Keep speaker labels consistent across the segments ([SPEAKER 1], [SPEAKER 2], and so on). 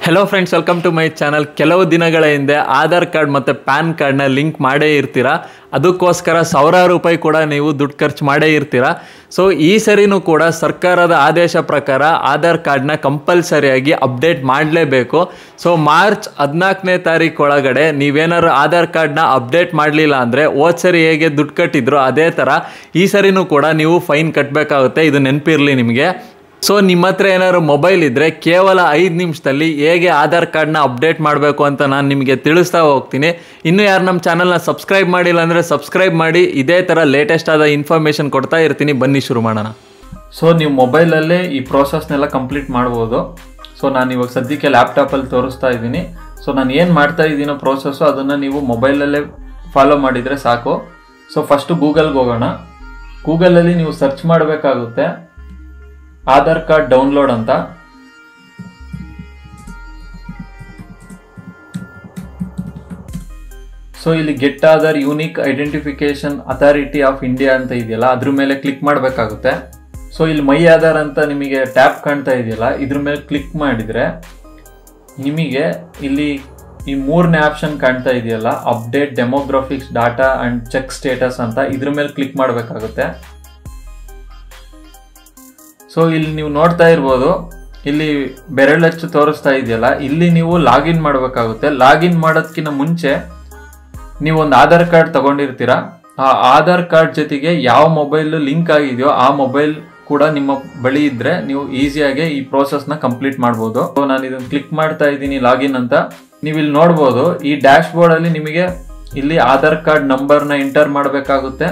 [SPEAKER 1] Hello friends, welcome to my channel. ಕೆಲವು ದಿನಗಳ ಹಿಂದೆ ಆಧಾರ್ ಕಾರ್ಡ್ ಮತ್ತು ಪ್ಯಾನ್ ಕಾರ್ಡ್ನ ಲಿಂಕ್ ಮಾಡೇ ಇರ್ತೀರಾ. ಅದಕ್ಕೋಸ್ಕರ ಸಾವಿರಾರು ರೂಪಾಯಿ ಕೂಡ ನೀವು ದುಡ್ಡು ಖರ್ಚು ಮಾಡೇ ಇರ್ತೀರಾ. ಸೊ ಈ ಸರಿನೂ ಕೂಡ ಸರ್ಕಾರದ ಆದೇಶ ಪ್ರಕಾರ ಆಧಾರ್ ಕಾರ್ಡ್ನ ಕಂಪಲ್ಸರಿಯಾಗಿ ಅಪ್ಡೇಟ್ ಮಾಡಲೇಬೇಕು. ಸೊ ಮಾರ್ಚ್ 14ನೇ ತಾರೀಕು ಒಳಗಡೆ ನೀವೇನಾದ್ರು ಆಧಾರ್ ಕಾರ್ಡ್ನ ಅಪ್ಡೇಟ್ ಮಾಡಲಿಲ್ಲ ಅಂದರೆ ಹೋದ ಸರಿ ಹೇಗೆ ದುಡ್ಡು ಕಟ್ಟಿದ್ರು ಅದೇ ಥರ ಈ ಸರಿನೂ ಕೂಡ ನೀವು ಫೈನ್ ಕಟ್ಟಬೇಕಾಗುತ್ತೆ. ಇದು ನೆನಪಿರಲಿ ನಿಮಗೆ. ಸೊ ನಿಮ್ಮ ಹತ್ರ ಏನಾದ್ರು ಮೊಬೈಲ್ ಇದ್ದರೆ ಕೇವಲ 5 ನಿಮಿಷದಲ್ಲಿ ಹೇಗೆ ಆಧಾರ್ ಕಾರ್ಡ್ನ ಅಪ್ಡೇಟ್ ಮಾಡಬೇಕು ಅಂತ ನಾನು ನಿಮಗೆ ತಿಳಿಸ್ತಾ ಹೋಗ್ತೀನಿ. ಇನ್ನೂ ಯಾರು ನಮ್ಮ ಚಾನಲ್ನ ಸಬ್ಸ್ಕ್ರೈಬ್ ಮಾಡಿಲ್ಲ ಅಂದರೆ ಸಬ್ಸ್ಕ್ರೈಬ್ ಮಾಡಿ. ಇದೇ ಥರ ಲೇಟೆಸ್ಟ್ ಆದ ಇನ್ಫಾರ್ಮೇಷನ್ ಕೊಡ್ತಾ ಇರ್ತೀನಿ. ಬನ್ನಿ ಶುರು ಮಾಡೋಣ. ಸೊ ನೀವು ಮೊಬೈಲಲ್ಲೇ ಈ ಪ್ರೋಸೆಸ್ನೆಲ್ಲ ಕಂಪ್ಲೀಟ್ ಮಾಡ್ಬೋದು. ಸೊ ನಾನು ಇವಾಗ ಸದ್ಯಕ್ಕೆ ಲ್ಯಾಪ್ಟಾಪಲ್ಲಿ ತೋರಿಸ್ತಾ ಇದ್ದೀನಿ. ಸೊ ನಾನು ಏನು ಮಾಡ್ತಾ ಇದ್ದೀನೋ ಪ್ರೋಸೆಸ್ಸು ಅದನ್ನು ನೀವು ಮೊಬೈಲಲ್ಲೇ ಫಾಲೋ ಮಾಡಿದರೆ ಸಾಕು. ಸೊ ಫಸ್ಟು ಗೂಗಲ್ಗೆ ಹೋಗೋಣ. ಗೂಗಲಲ್ಲಿ ನೀವು ಸರ್ಚ್ ಮಾಡಬೇಕಾಗುತ್ತೆ ಆಧಾರ್ ಕಾರ್ಡ್ ಡೌನ್ಲೋಡ್ ಅಂತ. ಸೊ ಇಲ್ಲಿ get Aadhaar unique identification authority of India ಅಂತ ಇದೆಯಲ್ಲ, ಅದ್ರ ಮೇಲೆ ಕ್ಲಿಕ್ ಮಾಡಬೇಕಾಗುತ್ತೆ. ಸೊ ಇಲ್ಲಿ ಮೈ ಆಧಾರ್ ಅಂತ ನಿಮಗೆ ಟ್ಯಾಬ್ ಕಾಣ್ತಾ ಇದೆಯಲ್ಲ, ಇದ್ರ ಮೇಲೆ ಕ್ಲಿಕ್ ಮಾಡಿದರೆ ನಿಮಗೆ ಇಲ್ಲಿ ಈ 3ನೇ ಆಪ್ಷನ್ ಕಾಣ್ತಾ ಇದೆಯಲ್ಲ, update demographics data and check status ಅಂತ, ಇದ್ರ ಮೇಲೆ ಕ್ಲಿಕ್ ಮಾಡಬೇಕಾಗುತ್ತೆ. ಸೊ ಇಲ್ಲಿ ನೀವು ನೋಡ್ತಾ ಇರ್ಬೋದು, ಇಲ್ಲಿ ಬೆರಳಚ್ಚು ತೋರಿಸ್ತಾ ಇದೆಯಲ್ಲ, ಇಲ್ಲಿ ನೀವು ಲಾಗಿನ್ ಮಾಡಬೇಕಾಗುತ್ತೆ. ಲಾಗಿನ್ ಮಾಡೋದಕ್ಕಿಂತ ಮುಂಚೆ ನೀವೊಂದು ಆಧಾರ್ ಕಾರ್ಡ್ ತಗೊಂಡಿರ್ತೀರ. ಆ ಆಧಾರ್ ಕಾರ್ಡ್ ಜೊತೆಗೆ ಯಾವ ಮೊಬೈಲ್ ಲಿಂಕ್ ಆಗಿದೆಯೋ ಆ ಮೊಬೈಲ್ ಕೂಡ ನಿಮ್ಮ ಬಳಿ ಇದ್ರೆ ನೀವು ಈಸಿಯಾಗಿ ಈ ಪ್ರೋಸೆಸ್ನ ಕಂಪ್ಲೀಟ್ ಮಾಡ್ಬೋದು. ಸೊ ನಾನು ಇದನ್ನು ಕ್ಲಿಕ್ ಮಾಡ್ತಾ ಇದ್ದೀನಿ ಲಾಗಿನ್ ಅಂತ. ನೀವು ಇಲ್ಲಿ ನೋಡ್ಬೋದು, ಈ ಡ್ಯಾಶ್ ಬೋರ್ಡಲ್ಲಿ ನಿಮಗೆ ಇಲ್ಲಿ ಆಧಾರ್ ಕಾರ್ಡ್ ನಂಬರ್ನ ಎಂಟರ್ ಮಾಡಬೇಕಾಗುತ್ತೆ.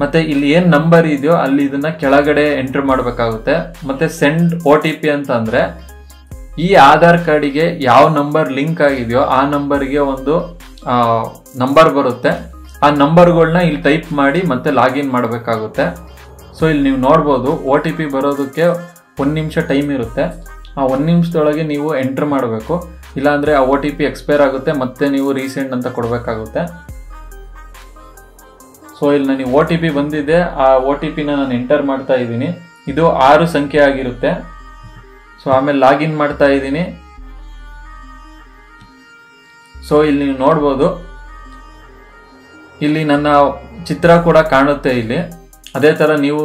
[SPEAKER 1] ಮತ್ತೆ ಇಲ್ಲಿ ಏನ್ ನಂಬರ್ ಇದೆಯೋ ಅಲ್ಲಿ ಇದನ್ನ ಕೆಳಗಡೆ ಎಂಟರ್ ಮಾಡಬೇಕಾಗುತ್ತೆ. ಮತ್ತೆ ಸೆಂಡ್ OTP ಅಂತ ಅಂದ್ರೆ ಈ ಆಧಾರ್ ಕಾರ್ಡಿಗೆ ಯಾವ ನಂಬರ್ ಲಿಂಕ್ ಆಗಿದೆಯೋ ಆ ನಂಬರ್ಗೆ ಒಂದು ನಂಬರ್ ಬರುತ್ತೆ. ಆ ನಂಬರ್ಗಳನ್ನ ಇಲ್ಲಿ ಟೈಪ್ ಮಾಡಿ ಮತ್ತೆ ಲಾಗಿನ್ ಮಾಡಬೇಕಾಗುತ್ತೆ. ಸೊ ಇಲ್ಲಿ ನೀವು ನೋಡ್ಬೋದು, OTP ಬರೋದಕ್ಕೆ 1 ನಿಮಿಷ ಟೈಮ್ ಇರುತ್ತೆ. ಆ 1 ನಿಮಿಷದೊಳಗೆ ನೀವು ಎಂಟರ್ ಮಾಡಬೇಕು. ಇಲ್ಲಾಂದ್ರೆ ಆ OTP ಎಕ್ಸ್ಪೈರ್ ಆಗುತ್ತೆ, ಮತ್ತೆ ನೀವು ರೀಸೆಂಡ್ ಅಂತ ಕೊಡಬೇಕಾಗುತ್ತೆ. ಸೊ ಇಲ್ಲಿ ನನಗೆ OTP ಬಂದಿದೆ. ಆ OTPನ ನಾನು ಎಂಟರ್ ಮಾಡ್ತಾ ಇದ್ದೀನಿ. ಇದು 6 ಸಂಖ್ಯೆ ಆಗಿರುತ್ತೆ. ಸೊ ಆಮೇಲೆ ಲಾಗಿನ್ ಮಾಡ್ತಾ ಇದ್ದೀನಿ. ಸೊ ಇಲ್ಲಿ ನೀವು ನೋಡ್ಬೋದು, ಇಲ್ಲಿ ನನ್ನ ಚಿತ್ರ ಕೂಡ ಕಾಣುತ್ತೆ ಇಲ್ಲಿ. ಅದೇ ಥರ ನೀವು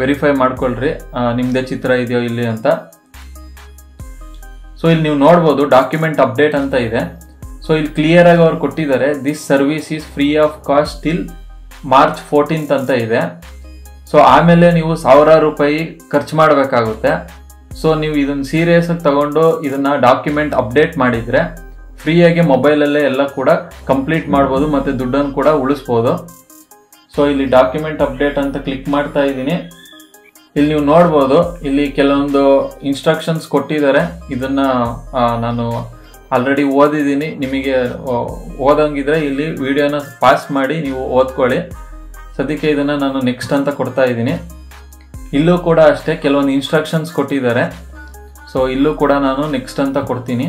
[SPEAKER 1] ವೆರಿಫೈ ಮಾಡ್ಕೊಳ್ರಿ ನಿಮ್ಮದೇ ಚಿತ್ರ ಇದೆಯೋ ಇಲ್ಲಿ ಅಂತ. ಸೊ ಇಲ್ಲಿ ನೀವು ನೋಡ್ಬೋದು, ಡಾಕ್ಯುಮೆಂಟ್ ಅಪ್ಡೇಟ್ ಅಂತ ಇದೆ. ಸೊ ಇಲ್ಲಿ ಕ್ಲಿಯರ್ ಆಗಿ ಅವ್ರು ಕೊಟ್ಟಿದ್ದಾರೆ, this service is free of cost till March 14th ಅಂತ ಇದೆ. ಸೊ ಆಮೇಲೆ ನೀವು ಸಾವಿರಾರು ರೂಪಾಯಿ ಖರ್ಚು ಮಾಡಬೇಕಾಗುತ್ತೆ. ಸೊ ನೀವು ಇದನ್ನು ಸೀರಿಯಸ್ ಆಗಿ ತಗೊಂಡು ಇದನ್ನ ಡಾಕ್ಯುಮೆಂಟ್ ಅಪ್ಡೇಟ್ ಮಾಡಿದ್ರೆ ಫ್ರೀಯಾಗಿ ಮೊಬೈಲಲ್ಲೇ ಎಲ್ಲ ಕೂಡ ಕಂಪ್ಲೀಟ್ ಮಾಡ್ಬೋದು, ಮತ್ತೆ ದುಡ್ಡನ್ನು ಕೂಡ ಉಳಿಸ್ಬೋದು. ಸೊ ಇಲ್ಲಿ ಡಾಕ್ಯುಮೆಂಟ್ ಅಪ್ಡೇಟ್ ಅಂತ ಕ್ಲಿಕ್ ಮಾಡ್ತಾ ಇದ್ದೀನಿ. ಇಲ್ಲಿ ನೀವು ನೋಡ್ಬೋದು, ಇಲ್ಲಿ ಕೆಲವೊಂದು ಇನ್ಸ್ಟ್ರಕ್ಷನ್ಸ್ ಕೊಟ್ಟಿದ್ದಾರೆ. ಇದನ್ನ ನಾನು ಆಲ್ರೆಡಿ ಓದಿದ್ದೀನಿ. ನಿಮಗೆ ಓದಂಗಿದ್ರೆ ಇಲ್ಲಿ ವಿಡಿಯೋನ ಪಾಸ್ ಮಾಡಿ ನೀವು ಓದ್ಕೊಳ್ಳಿ. ಸದ್ಯಕ್ಕೆ ಇದನ್ನು ನಾನು ನೆಕ್ಸ್ಟ್ ಅಂತ ಕೊಡ್ತಾ ಇದ್ದೀನಿ. ಇಲ್ಲೂ ಕೂಡ ಅಷ್ಟೇ ಕೆಲವೊಂದು ಇನ್ಸ್ಟ್ರಕ್ಷನ್ಸ್ ಕೊಟ್ಟಿದ್ದಾರೆ. ಸೊ ಇಲ್ಲೂ ಕೂಡ ನಾನು ನೆಕ್ಸ್ಟ್ ಅಂತ ಕೊಡ್ತೀನಿ.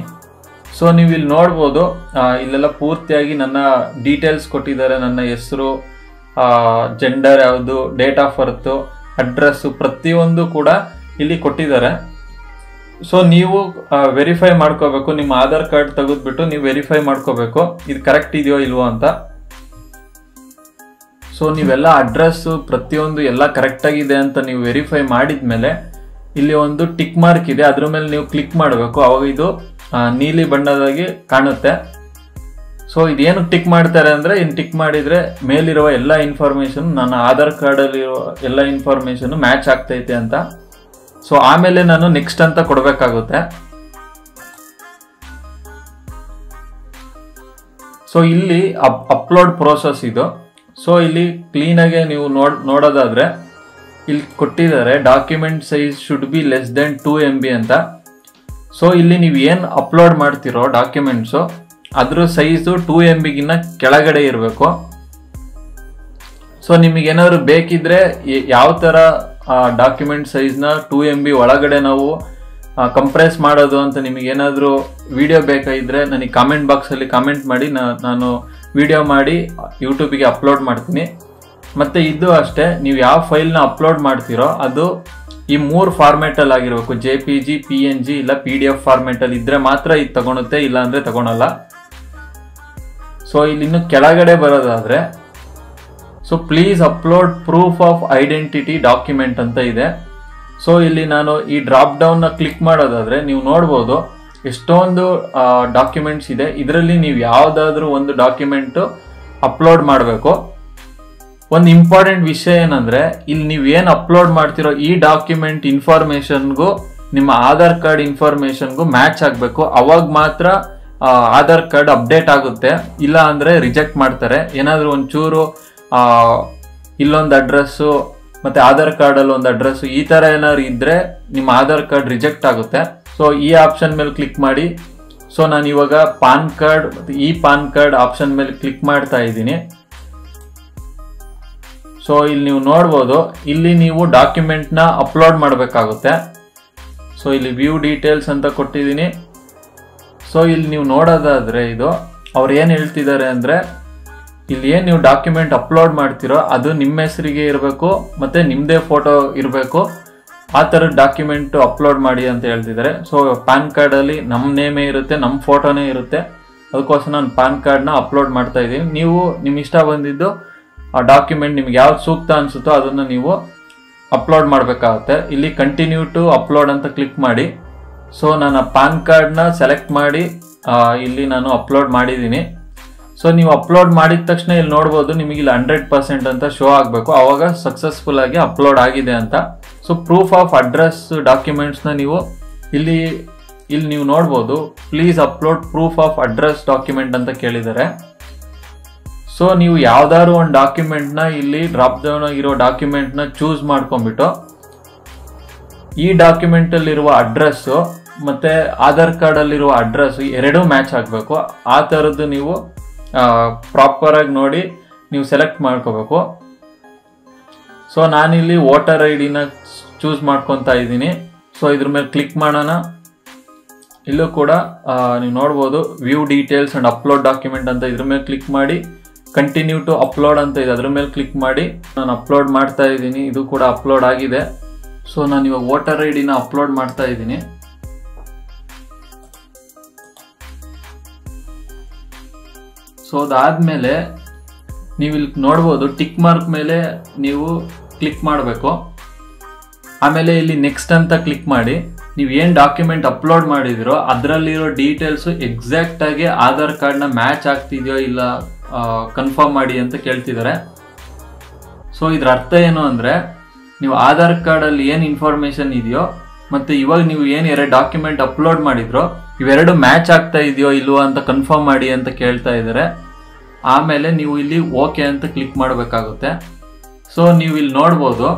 [SPEAKER 1] ಸೊ ನೀವು ಇಲ್ಲಿ ನೋಡ್ಬೋದು, ಇಲ್ಲೆಲ್ಲ ಪೂರ್ತಿಯಾಗಿ ನನ್ನ ಡೀಟೇಲ್ಸ್ ಕೊಟ್ಟಿದ್ದಾರೆ. ನನ್ನ ಹೆಸರು, ಜೆಂಡರ್ ಯಾವುದು, ಡೇಟ್ ಆಫ್ ಬರ್ತು, ಅಡ್ರೆಸ್ಸು, ಪ್ರತಿಯೊಂದು ಕೂಡ ಇಲ್ಲಿ ಕೊಟ್ಟಿದ್ದಾರೆ. ಸೊ ನೀವು ವೆರಿಫೈ ಮಾಡ್ಕೋಬೇಕು. ನಿಮ್ಮ ಆಧಾರ್ ಕಾರ್ಡ್ ತೆಗೆದ್ಬಿಟ್ಟು ನೀವು ವೆರಿಫೈ ಮಾಡ್ಕೋಬೇಕು ಇದು ಕರೆಕ್ಟ್ ಇದೆಯೋ ಇಲ್ವೋ ಅಂತ. ಸೊ ನೀವೆಲ್ಲ ಅಡ್ರೆಸ್ಸು ಪ್ರತಿಯೊಂದು ಎಲ್ಲ ಕರೆಕ್ಟ್ ಆಗಿದೆ ಅಂತ ನೀವು ವೆರಿಫೈ ಮಾಡಿದ್ಮೇಲೆ ಇಲ್ಲಿ ಒಂದು ಟಿಕ್ ಮಾರ್ಕ್ ಇದೆ, ಅದ್ರ ಮೇಲೆ ನೀವು ಕ್ಲಿಕ್ ಮಾಡಬೇಕು. ಅವಾಗ ಇದು ನೀಲಿ ಬಣ್ಣದಾಗಿ ಕಾಣುತ್ತೆ. ಸೊ ಇದೇನು ಟಿಕ್ ಮಾಡ್ತಾರೆ ಅಂದರೆ, ಇನ್ನು ಟಿಕ್ ಮಾಡಿದರೆ ಮೇಲಿರುವ ಎಲ್ಲ ಇನ್ಫಾರ್ಮೇಷನ್, ನನ್ನ ಆಧಾರ್ ಕಾರ್ಡಲ್ಲಿರೋ ಎಲ್ಲ ಇನ್ಫಾರ್ಮೇಷನ್ ಮ್ಯಾಚ್ ಆಗ್ತೈತೆ ಅಂತ. ಸೊ ಆಮೇಲೆ ನಾನು ನೆಕ್ಸ್ಟ್ ಅಂತ ಕೊಡಬೇಕಾಗುತ್ತೆ. ಸೊ ಇಲ್ಲಿ ಅಪ್ಲೋಡ್ ಪ್ರೋಸೆಸ್ ಇದು. ಸೊ ಇಲ್ಲಿ ಕ್ಲೀನಾಗೆ ನೀವು ನೋಡೋದಾದ್ರೆ ಇಲ್ಲಿ ಕೊಟ್ಟಿದ್ದಾರೆ, document size should be less than 2 MB ಅಂತ. ಸೊ ಇಲ್ಲಿ ನೀವು ಏನು ಅಪ್ಲೋಡ್ ಮಾಡ್ತಿರೋ ಡಾಕ್ಯುಮೆಂಟ್ಸು ಅದ್ರ ಸೈಜು 2 MBಗಿನ್ನ ಕೆಳಗಡೆ ಇರಬೇಕು. ಸೊ ನಿಮಗೇನಾದ್ರು ಬೇಕಿದ್ರೆ ಯಾವ ಥರ ಡಾಕ್ಯುಮೆಂಟ್ ಸೈಜ್ನ 2 MB ಒಳಗಡೆ ನಾವು ಕಂಪ್ರೆಸ್ ಮಾಡೋದು ಅಂತ ನಿಮಗೇನಾದರೂ ವಿಡಿಯೋ ಬೇಕಾಗಿದ್ರೆ ನನಗೆ ಕಾಮೆಂಟ್ ಬಾಕ್ಸಲ್ಲಿ ಕಾಮೆಂಟ್ ಮಾಡಿ, ನಾನು ವಿಡಿಯೋ ಮಾಡಿ ಯೂಟ್ಯೂಬಿಗೆ ಅಪ್ಲೋಡ್ ಮಾಡ್ತೀನಿ. ಮತ್ತು ಇದು ಅಷ್ಟೇ, ನೀವು ಯಾವ ಫೈಲ್ನ ಅಪ್ಲೋಡ್ ಮಾಡ್ತೀರೋ ಅದು ಈ 3 ಫಾರ್ಮ್ಯಾಟ್ ಅಲ್ಲಿ ಆಗಿರಬೇಕು, JPG, PNG ಇಲ್ಲ PDF ಫಾರ್ಮ್ಯಾಟ್ ಅಲ್ಲಿ ಇದ್ರೆ ಮಾತ್ರ ಇದು ತಗೊಳುತ್ತೆ, ಇಲ್ಲ ಅಂದ್ರೆ ತಗೊಳಲ್ಲ. ಸೊ ಇಲ್ಲಿ ಇನ್ನು ಕೆಳಗಡೆ ಬರೋದಾದ್ರೆ, so please upload proof of identity document ಅಂತ ಇದೆ. ಸೊ ಇಲ್ಲಿ ನಾನು ಈ ಡ್ರಾಪ್ ಡೌನ್ ನ ಕ್ಲಿಕ್ ಮಾಡೋದಾದ್ರೆ ನೀವು ನೋಡ್ಬೋದು ಎಷ್ಟೊಂದು ಡಾಕ್ಯುಮೆಂಟ್ಸ್ ಇದೆ. ಇದರಲ್ಲಿ ನೀವು ಯಾವ್ದಾದ್ರು ಒಂದು ಡಾಕ್ಯುಮೆಂಟ್ ಅಪ್ಲೋಡ್ ಮಾಡಬೇಕು. ಒಂದು ಇಂಪಾರ್ಟೆಂಟ್ ವಿಷಯ ಏನಂದ್ರೆ, ಇಲ್ಲಿ ನೀವು ಏನು ಅಪ್ಲೋಡ್ ಮಾಡ್ತಿರೋ ಈ ಡಾಕ್ಯುಮೆಂಟ್ ಇನ್ಫಾರ್ಮೇಶನ್ಗೂ ನಿಮ್ಮ ಆಧಾರ್ ಕಾರ್ಡ್ ಇನ್ಫಾರ್ಮೇಶನ್ಗೂ ಮ್ಯಾಚ್ ಆಗಬೇಕು. ಅವಾಗ ಮಾತ್ರ ಆಧಾರ್ ಕಾರ್ಡ್ ಅಪ್ಡೇಟ್ ಆಗುತ್ತೆ, ಇಲ್ಲ ಅಂದ್ರೆ ರಿಜೆಕ್ಟ್ ಮಾಡ್ತಾರೆ. ಏನಾದರೂ ಒಂಚೂರು ಇಲ್ಲೊಂದು ಅಡ್ರೆಸ್ಸು ಮತ್ತೆ ಆಧಾರ್ ಕಾರ್ಡ್ ಅಲ್ಲಿ ಒಂದು ಅಡ್ರೆಸ್ ಈ ತರ ಏನಾದ್ರು ಇದ್ರೆ ನಿಮ್ಮ ಆಧಾರ್ ಕಾರ್ಡ್ ರಿಜೆಕ್ಟ್ ಆಗುತ್ತೆ. ಸೊ ಈ ಆಪ್ಷನ್ ಮೇಲೆ ಕ್ಲಿಕ್ ಮಾಡಿ. ಸೊ ನಾನು ಇವಾಗ ಪಾನ್ ಕಾರ್ಡ್ ಮತ್ತೆ ಈ ಪಾನ್ ಕಾರ್ಡ್ ಆಪ್ಷನ್ ಮೇಲೆ ಕ್ಲಿಕ್ ಮಾಡ್ತಾ ಇದ್ದೀನಿ. ಸೊ ಇಲ್ಲಿ ನೀವು ನೋಡ್ಬೋದು, ಇಲ್ಲಿ ನೀವು ಡಾಕ್ಯುಮೆಂಟ್ ನ ಅಪ್ಲೋಡ್ ಮಾಡಬೇಕಾಗುತ್ತೆ. ಸೊ ಇಲ್ಲಿ ವ್ಯೂ ಡೀಟೇಲ್ಸ್ ಅಂತ ಕೊಟ್ಟಿದ್ದೀನಿ. ಸೊ ಇಲ್ಲಿ ನೀವು ನೋಡೋದಾದ್ರೆ ಇದು ಅವ್ರು ಏನ್ ಹೇಳ್ತಿದ್ದಾರೆ ಅಂದ್ರೆ, ಇಲ್ಲಿ ಏನ್ ನೀವು ಡಾಕ್ಯುಮೆಂಟ್ ಅಪ್ಲೋಡ್ ಮಾಡ್ತಿರೋ ಅದು ನಿಮ್ಮ ಹೆಸರಿಗೆ ಇರಬೇಕು ಮತ್ತೆ ನಿಮ್ದೇ ಫೋಟೋ ಇರಬೇಕು, ಆ ಥರದ ಡಾಕ್ಯುಮೆಂಟ್ ಅಪ್ಲೋಡ್ ಮಾಡಿ ಅಂತ ಹೇಳ್ತಿದ್ದಾರೆ. ಸೊ ಪ್ಯಾನ್ ಕಾರ್ಡ್ ಅಲ್ಲಿ ನಮ್ಮ ನೇಮೇ ಇರುತ್ತೆ, ನಮ್ಮ ಫೋಟೋನೇ ಇರುತ್ತೆ. ಅದಕ್ಕೋಸ್ಕರ ನಾನು ಪ್ಯಾನ್ ಕಾರ್ಡ್ನ ಅಪ್ಲೋಡ್ ಮಾಡ್ತಾ ಇದ್ದೀನಿ. ನೀವು ನಿಮ್ಮ ಇಷ್ಟ ಬಂದಿದ್ದು ಆ ಡಾಕ್ಯುಮೆಂಟ್ ನಿಮ್ಗೆ ಯಾವ್ದು ಸೂಕ್ತ ಅನ್ಸುತ್ತೋ ಅದನ್ನ ನೀವು ಅಪ್ಲೋಡ್ ಮಾಡಬೇಕಾಗುತ್ತೆ. ಇಲ್ಲಿ ಕಂಟಿನ್ಯೂ ಟು ಅಪ್ಲೋಡ್ ಅಂತ ಕ್ಲಿಕ್ ಮಾಡಿ. ಸೊ ನಾನು ಪ್ಯಾನ್ ಕಾರ್ಡ್ನ ಸೆಲೆಕ್ಟ್ ಮಾಡಿ ಇಲ್ಲಿ ನಾನು ಅಪ್ಲೋಡ್ ಮಾಡಿದ್ದೀನಿ. ಸೊ ನೀವು ಅಪ್ಲೋಡ್ ಮಾಡಿದ ತಕ್ಷಣ ಇಲ್ಲಿ ನೋಡ್ಬೋದು ನಿಮಗೆ ಇಲ್ಲಿ 100% ಅಂತ ಶೋ ಆಗಬೇಕು, ಅವಾಗ ಸಕ್ಸಸ್ಫುಲ್ ಆಗಿ ಅಪ್ಲೋಡ್ ಆಗಿದೆ ಅಂತ. ಸೊ ಪ್ರೂಫ್ ಆಫ್ ಅಡ್ರೆಸ್ ಡಾಕ್ಯುಮೆಂಟ್ಸ್ನ ನೀವು ಇಲ್ಲಿ ನೀವು ನೋಡ್ಬೋದು, please upload proof of address document ಅಂತ ಕೇಳಿದ್ದಾರೆ. ಸೊ ನೀವು ಯಾವ್ದಾದ್ರು ಒಂದು ಡಾಕ್ಯುಮೆಂಟ್ನ ಇಲ್ಲಿ ಡ್ರಾಪ್ ಡೌನ್ ಆಗಿರೋ ಡಾಕ್ಯುಮೆಂಟ್ನ ಚೂಸ್ ಮಾಡ್ಕೊಂಡ್ಬಿಟ್ಟು ಈ ಡಾಕ್ಯುಮೆಂಟ್ ಅಲ್ಲಿರುವ ಅಡ್ರೆಸ್ಸು ಮತ್ತೆ ಆಧಾರ್ ಕಾರ್ಡ್ ಅಲ್ಲಿರುವ ಅಡ್ರೆಸ್ ಎರಡೂ ಮ್ಯಾಚ್ ಆಗಬೇಕು. ಆ ಥರದ್ದು ನೀವು ಪ್ರಾಪರ್ ಆಗಿ ನೋಡಿ ನೀವು ಸೆಲೆಕ್ಟ್ ಮಾಡ್ಕೋಬೇಕು. ಸೊ ನಾನಿಲ್ಲಿ ವೋಟರ್ ID-ನ ಚೂಸ್ ಮಾಡ್ಕೊತಾ ಇದ್ದೀನಿ. ಸೊ ಇದ್ರ ಮೇಲೆ ಕ್ಲಿಕ್ ಮಾಡೋಣ. ಇಲ್ಲೂ ಕೂಡ ನೀವು ನೋಡ್ಬೋದು view details and upload document ಅಂತ ಇದ್ರ ಮೇಲೆ ಕ್ಲಿಕ್ ಮಾಡಿ. ಕಂಟಿನ್ಯೂ ಟು ಅಪ್ಲೋಡ್ ಅಂತ ಇದೆ, ಅದ್ರ ಮೇಲೆ ಕ್ಲಿಕ್ ಮಾಡಿ. ನಾನು ಅಪ್ಲೋಡ್ ಮಾಡ್ತಾ ಇದ್ದೀನಿ, ಇದು ಕೂಡ ಅಪ್ಲೋಡ್ ಆಗಿದೆ. ಸೊ ನಾನು ಇವಾಗ ವೋಟರ್ ID-ನ ಅಪ್ಲೋಡ್ ಮಾಡ್ತಾ ಇದ್ದೀನಿ. ಸೊ ಅದಾದ್ಮೇಲೆ ನೀವು ಇಲ್ಲಿ ನೋಡ್ಬೋದು ಟಿಕ್ ಮಾರ್ಕ್ ಮೇಲೆ ನೀವು ಕ್ಲಿಕ್ ಮಾಡಬೇಕು. ಆಮೇಲೆ ಇಲ್ಲಿ ನೆಕ್ಸ್ಟ್ ಅಂತ ಕ್ಲಿಕ್ ಮಾಡಿ. ನೀವು ಏನು ಡಾಕ್ಯುಮೆಂಟ್ ಅಪ್ಲೋಡ್ ಮಾಡಿದಿರೋ ಅದರಲ್ಲಿರೋ ಡೀಟೇಲ್ಸು ಎಕ್ಸಾಕ್ಟ್ ಆಗಿ ಆಧಾರ್ ಕಾರ್ಡ್ನ ಮ್ಯಾಚ್ ಆಗ್ತಿದೆಯೋ ಇಲ್ಲ ಕನ್ಫರ್ಮ್ ಮಾಡಿ ಅಂತ ಕೇಳ್ತಿದ್ದಾರೆ. ಸೊ ಇದ್ರ ಅರ್ಥ ಏನು ಅಂದರೆ, ನೀವು ಆಧಾರ್ ಕಾರ್ಡಲ್ಲಿ ಏನು ಇನ್ಫಾರ್ಮೇಷನ್ ಇದೆಯೋ ಮತ್ತು ಇವಾಗ ನೀವು ಏನು 2 ಡಾಕ್ಯುಮೆಂಟ್ ಅಪ್ಲೋಡ್ ಮಾಡಿದ್ರೋ ಇವೆರಡು ಮ್ಯಾಚ್ ಆಗ್ತಾ ಇದೆಯೋ ಇಲ್ವೋ ಅಂತ ಕನ್ಫರ್ಮ್ ಮಾಡಿ ಅಂತ ಕೇಳ್ತಾ ಇದ್ದಾರೆ. ಆಮೇಲೆ ನೀವು ಇಲ್ಲಿ ಓಕೆ ಅಂತ ಕ್ಲಿಕ್ ಮಾಡಬೇಕಾಗುತ್ತೆ. ಸೊ ನೀವು ಇಲ್ಲಿ ನೋಡ್ಬೋದು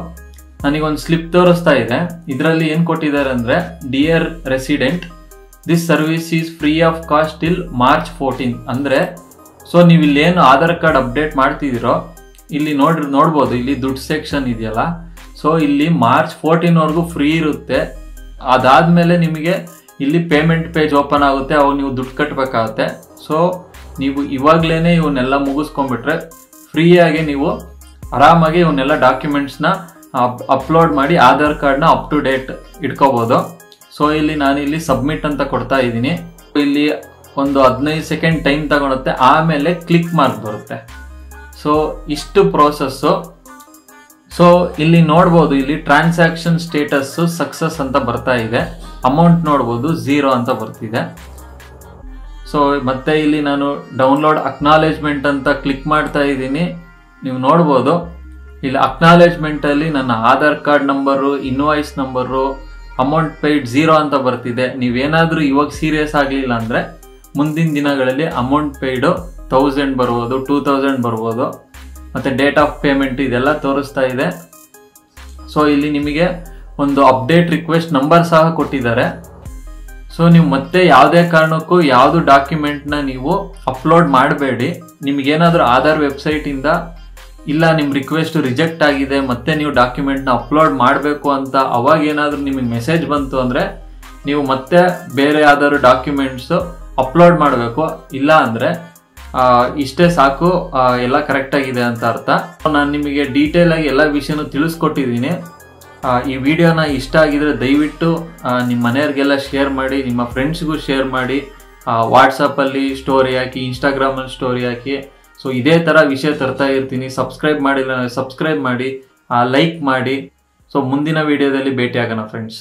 [SPEAKER 1] ನನಗೊಂದು ಸ್ಲಿಪ್ ತೋರಿಸ್ತಾ ಇದೆ. ಇದರಲ್ಲಿ ಏನು ಕೊಟ್ಟಿದ್ದಾರೆ ಅಂದರೆ, dear resident, this service is free of cost till March 14. ಅಂದರೆ ಸೊ ನೀವು ಇಲ್ಲಿ ಏನು ಆಧಾರ್ ಕಾರ್ಡ್ ಅಪ್ಡೇಟ್ ಮಾಡ್ತಿದ್ದೀರೋ ಇಲ್ಲಿ ನೋಡ್ಬೋದು ಇಲ್ಲಿ ದುಡ್ಡು ಸೆಕ್ಷನ್ ಇದೆಯಲ್ಲ. ಸೊ ಇಲ್ಲಿ March 14 ಫ್ರೀ ಇರುತ್ತೆ. ಅದಾದ್ಮೇಲೆ ನಿಮಗೆ ಇಲ್ಲಿ ಪೇಮೆಂಟ್ ಪೇಜ್ ಓಪನ್ ಆಗುತ್ತೆ, ಅವಾಗ ನೀವು ದುಡ್ಡು ಕಟ್ಟಬೇಕಾಗುತ್ತೆ. ಸೊ ನೀವು ಇವಾಗ್ಲೇನೆ ಇವನ್ನೆಲ್ಲ ಮುಗಿಸ್ಕೊಂಡ್ಬಿಟ್ರೆ ಫ್ರೀಯಾಗಿ ನೀವು ಆರಾಮಾಗಿ ಇವನ್ನೆಲ್ಲ ಡಾಕ್ಯುಮೆಂಟ್ಸ್ನ ಅಪ್ಲೋಡ್ ಮಾಡಿ ಆಧಾರ್ ಕಾರ್ಡ್ನ ಅಪ್ ಟು ಡೇಟ್ ಇಟ್ಕೋಬಹುದು. ಸೊ ಇಲ್ಲಿ ನಾನು ಇಲ್ಲಿ ಸಬ್ಮಿಟ್ ಅಂತ ಕೊಡ್ತಾ ಇದ್ದೀನಿ. ಇಲ್ಲಿ ಒಂದು 15 ಸೆಕೆಂಡ್ ಟೈಮ್ ತಗೊಳುತ್ತೆ, ಆಮೇಲೆ ಕ್ಲಿಕ್ ಮಾರ್ಕ್ ಬರುತ್ತೆ. ಸೊ ಇಷ್ಟು ಪ್ರೋಸೆಸ್ಸು. ಸೊ ಇಲ್ಲಿ ನೋಡ್ಬೋದು ಇಲ್ಲಿ ಟ್ರಾನ್ಸಾಕ್ಷನ್ ಸ್ಟೇಟಸ್ ಸಕ್ಸಸ್ ಅಂತ ಬರ್ತಾ ಇದೆ, ಅಮೌಂಟ್ ನೋಡ್ಬೋದು 0 ಅಂತ ಬರ್ತಿದೆ. ಸೊ ಮತ್ತೆ ಇಲ್ಲಿ ನಾನು ಡೌನ್ಲೋಡ್ ಅಕ್ನಾಲೇಜ್ಮೆಂಟ್ ಅಂತ ಕ್ಲಿಕ್ ಮಾಡ್ತಾ ಇದ್ದೀನಿ. ನೀವು ನೋಡ್ಬೋದು ಇಲ್ಲಿ ಅಕ್ನಾಲೇಜ್ಮೆಂಟ್ ಅಲ್ಲಿ ನನ್ನ Aadhaar card number, invoice number, amount paid 0 ಅಂತ ಬರ್ತಿದೆ. ನೀವೇನಾದ್ರೂ ಇವಾಗ ಸೀರಿಯಸ್ ಆಗಲಿಲ್ಲ ಅಂದ್ರೆ ಮುಂದಿನ ದಿನಗಳಲ್ಲಿ ಅಮೌಂಟ್ ಪೇಯ್ಡು 1000 ಬರ್ಬೋದು, 2000 ಬರ್ಬೋದು. ಮತ್ತೆ ಡೇಟ್ ಆಫ್ ಪೇಮೆಂಟ್ ಇದೆಲ್ಲ ತೋರಿಸ್ತಾ ಇದೆ. ಸೊ ಇಲ್ಲಿ ನಿಮಗೆ ಒಂದು ಅಪ್ಡೇಟ್ ರಿಕ್ವೆಸ್ಟ್ ನಂಬರ್ ಸಹ ಕೊಟ್ಟಿದ್ದಾರೆ. ಸೊ ನೀವು ಮತ್ತೆ ಯಾವುದೇ ಕಾರಣಕ್ಕೂ ಯಾವುದು ಡಾಕ್ಯುಮೆಂಟ್ನ ನೀವು ಅಪ್ಲೋಡ್ ಮಾಡಬೇಡಿ. ನಿಮ್ಗೇನಾದ್ರೂ ಆಧಾರ್ ವೆಬ್ಸೈಟಿಂದ ಇಲ್ಲ ನಿಮ್ಮ ರಿಕ್ವೆಸ್ಟ್ ರಿಜೆಕ್ಟ್ ಆಗಿದೆ ಮತ್ತೆ ನೀವು ಡಾಕ್ಯುಮೆಂಟ್ನ ಅಪ್ಲೋಡ್ ಮಾಡಬೇಕು ಅಂತ ಅವಾಗ ಏನಾದರೂ ನಿಮಗೆ ಮೆಸೇಜ್ ಬಂತು ಅಂದರೆ ನೀವು ಮತ್ತೆ ಬೇರೆ ಯಾವ್ದಾದ್ರು ಡಾಕ್ಯುಮೆಂಟ್ಸು ಅಪ್ಲೋಡ್ ಮಾಡಬೇಕು. ಇಲ್ಲ ಅಂದರೆ ಇಷ್ಟೇ ಸಾಕು, ಎಲ್ಲ ಕರೆಕ್ಟಾಗಿದೆ ಅಂತ ಅರ್ಥ. ನಾನು ನಿಮಗೆ ಡೀಟೇಲ್ ಆಗಿ ಎಲ್ಲ ವಿಷಯನೂ ತಿಳಿಸ್ಕೊಟ್ಟಿದ್ದೀನಿ. ಈ ವಿಡಿಯೋನ ಇಷ್ಟ ಆಗಿದ್ರೆ ದಯವಿಟ್ಟು ನಿಮ್ಮ ಮನೆಯವ್ರಿಗೆಲ್ಲ ಶೇರ್ ಮಾಡಿ, ನಿಮ್ಮ ಫ್ರೆಂಡ್ಸ್ಗೂ ಶೇರ್ ಮಾಡಿ, ವಾಟ್ಸಪ್ಪಲ್ಲಿ ಸ್ಟೋರಿ ಹಾಕಿ, ಇನ್ಸ್ಟಾಗ್ರಾಮಲ್ಲಿ ಸ್ಟೋರಿ ಹಾಕಿ. ಸೊ ಇದೇ ಥರ ವಿಷಯ ತರ್ತಾ ಇರ್ತೀನಿ. ಸಬ್ಸ್ಕ್ರೈಬ್ ಮಾಡಿಲ್ಲ ಸಬ್ಸ್ಕ್ರೈಬ್ ಮಾಡಿ, ಲೈಕ್ ಮಾಡಿ. ಸೊ ಮುಂದಿನ ವಿಡಿಯೋದಲ್ಲಿ ಭೇಟಿ ಆಗೋಣ ಫ್ರೆಂಡ್ಸ್.